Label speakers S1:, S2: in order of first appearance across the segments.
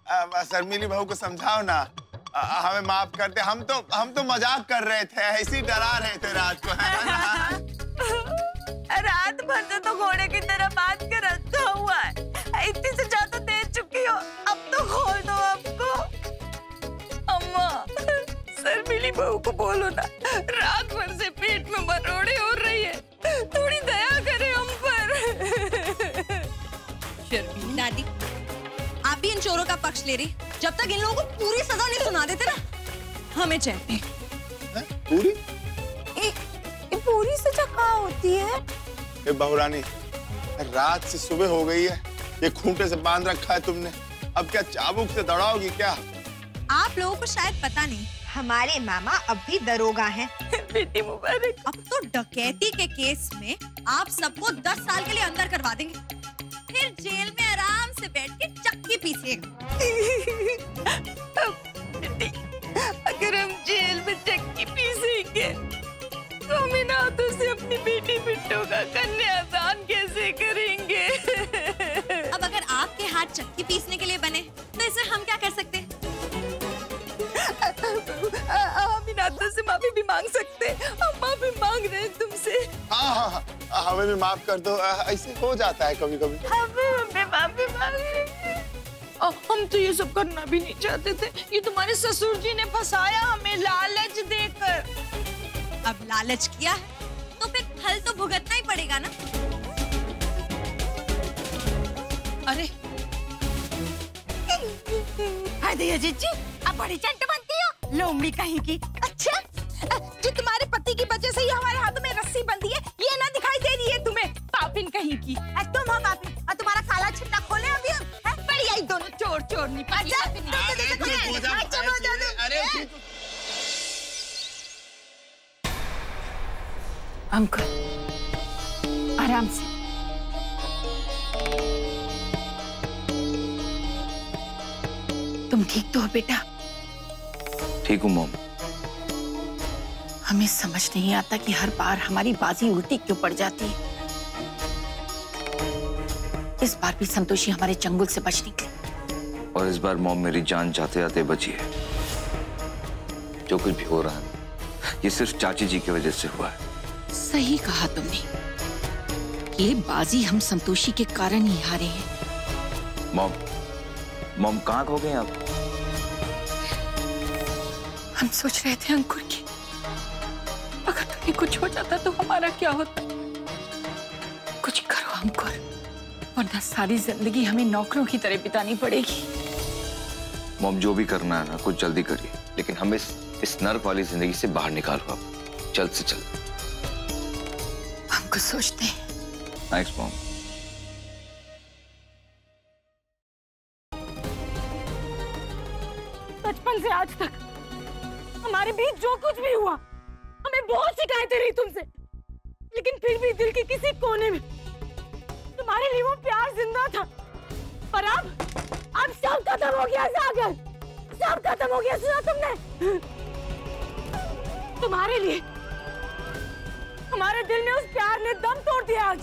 S1: शर्मिली बहू को समझाओ ना, हमें माफ कर दे। हम तो मजाक कर रहे थे, ऐसे ही डरा रहे थे रात को।
S2: रात भर से तो घोड़े की तरह बात कर रखा हुआ है, इतनी से ज्यादा दे चुकी हो, अब तो खोल दो हमको। अम्मा, शर्मिली बहू को बोलो ना, रात भर से पेट में मरोड़े हो रही है, थोड़ी दया करे हम पर।
S3: शर्मिली दादी, आप भी इन चोरों का पक्ष ले रही। जब तक इन लोगों को पूरी सजा नहीं सुना देते ना, हमें चैन नहीं।
S1: पूरी?
S2: पूरी सजा कहाँ होती है?
S1: बहुरानी, रात से सुबह हो गई है, ये खूंटे से बांध रखा है तुमने, अब क्या चाबुक से दौड़ाओगी क्या?
S3: आप लोगों को शायद पता नहीं, हमारे मामा अब भी दरोगा हैं।
S2: बेटी मुबारक।
S3: अब तो डकैती के केस में आप सबको 10 साल के लिए अंदर करवा देंगे, फिर जेल में आराम से बैठ के चक्की पीसेगा।
S2: अगर हम जेल में चक्की पीसेंगे तो हम इन हाथों से अपनी बेटी बिट्टू का कन्यादान कैसे करेंगे?
S3: अब अगर आपके हाथ चक्की पीसने के लिए बने तो इसे हम क्या कर सकते हैं?
S2: हम इन हाथों से माफी भी मांग सकते हैं, हम माफी मांग रहे हैं तुमसे।
S1: हाँ, हमें भी माफ कर दो, ऐसे हो जाता है कभी कभी।
S2: हमें माफी मांग रहे हैं। हम तो ये सब करना भी नहीं चाहते थे, ये तुम्हारे ससुर जी ने फंसाया हमें लालच देकर।
S3: अब लालच किया है तो फिर फल तो भुगतना ही पड़ेगा ना।
S2: अरे जीजी, आप बड़ी चंट बनती हो, लोमड़ी कहीं की। अच्छा, जो तुम्हारे पति की वजह से ही हमारे हाथों में रस्सी बंधी है, ये ना दिखाई दे रही है तुम्हें? पापिन कहीं की। तुम हो पापिन, और तुम्हारा काला छिट्टा खोले अभी हम। बढ़िया, ही दोनों चोर चोर नहीं पाते। अंकल, आराम से। तुम ठीक तो हो बेटा?
S4: ठीक हूँ मॉम।
S2: हमें समझ नहीं आता कि हर बार हमारी बाजी उल्टी क्यों पड़ जाती है। इस बार भी संतोषी हमारे चंगुल से बच निकली।
S4: और इस बार मॉम मेरी जान जाते जाते बची है। जो कुछ भी हो रहा है ये सिर्फ चाची जी की वजह से हुआ है।
S2: सही कहा तुमने, ये बाजी हम संतोषी के कारण ही हारे हैं।
S4: मॉम कहाँ खो गए आप?
S2: हम सोच रहे थे अंकुर की, अगर तुम्हें कुछ हो जाता तो हमारा क्या होता? कुछ करो अंकुर, वरना सारी जिंदगी हमें नौकरों की तरह बितानी पड़ेगी।
S4: मॉम, जो भी करना है ना कुछ जल्दी करिए, लेकिन हमें इस नर्क वाली जिंदगी से बाहर निकालो आप, जल्द से जल्द।
S2: हम कुछ सोचते हैं।
S4: Thanks mom.
S2: बचपन से आज तक हमारे बीच जो कुछ भी हुआ, हमें बहुत शिकायतें रही तुमसे, लेकिन फिर भी दिल के किसी कोने में तुम्हारे लिए वो प्यार जिंदा था। पर अब सब खत्म हो गया सागर, सब खत्म हो गया। सुना तुमने? तुम्हारे लिए हमारे दिल में उस प्यार ने दम तोड़ दिया आज।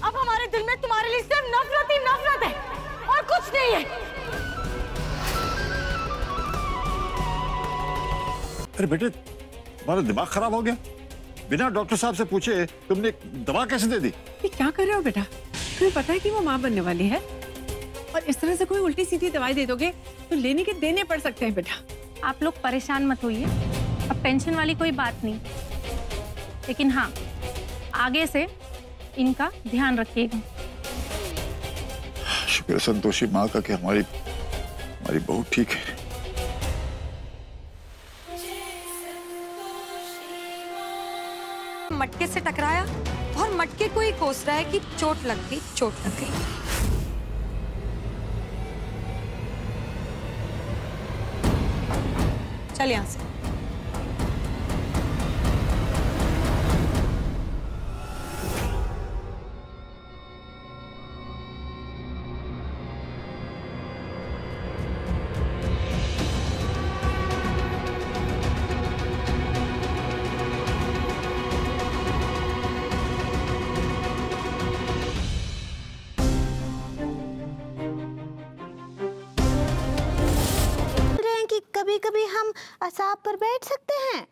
S2: अब हमारे दिल में तुम्हारे लिए सिर्फ नफरत ही नफरत है और कुछ नहीं है।
S5: अरे बेटे, तुम्हारा दिमाग खराब हो गया? बिना डॉक्टर साहब से पूछे तुमने दवा कैसे दे दी?
S6: ये क्या कर रहे हो बेटा? तुम्हें पता है कि वो माँ बनने वाली है, और इस तरह से कोई उल्टी सीधी दवाई दे दोगे तो लेने के देने पड़ सकते हैं बेटा।
S7: आप लोग परेशान मत होइए, अब टेंशन वाली कोई बात नहीं, लेकिन हाँ आगे से इनका ध्यान रखिएगा।
S5: शुक्र संतोषी माँ का कि हमारी बहू ठीक है।
S3: मटके से टकराया और मटके को ही कोस रहा है कि चोट लग गई, चोट लग गई। चल यहाँ से।
S8: असाब पर बैठ सकते हैं?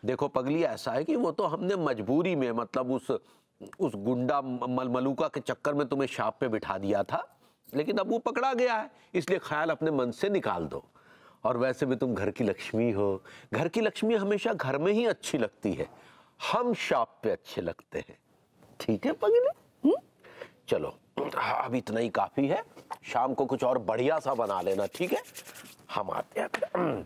S9: देखो पगली, ऐसा है कि वो तो हमने मजबूरी में, मतलब उस गुंडा मलमलूका के चक्कर में तुम्हें शाप पे बिठा दिया था, लेकिन अब वो पकड़ा गया है, इसलिए ख्याल अपने मन से निकाल दो। और वैसे भी तुम घर की लक्ष्मी हो, घर की लक्ष्मी हमेशा घर में ही अच्छी लगती है, हम शाप पे अच्छे लगते हैं। ठीक है पगली? चलो अब इतना ही काफी है, शाम को कुछ और बढ़िया सा बना लेना, ठीक है? हम आते हैं।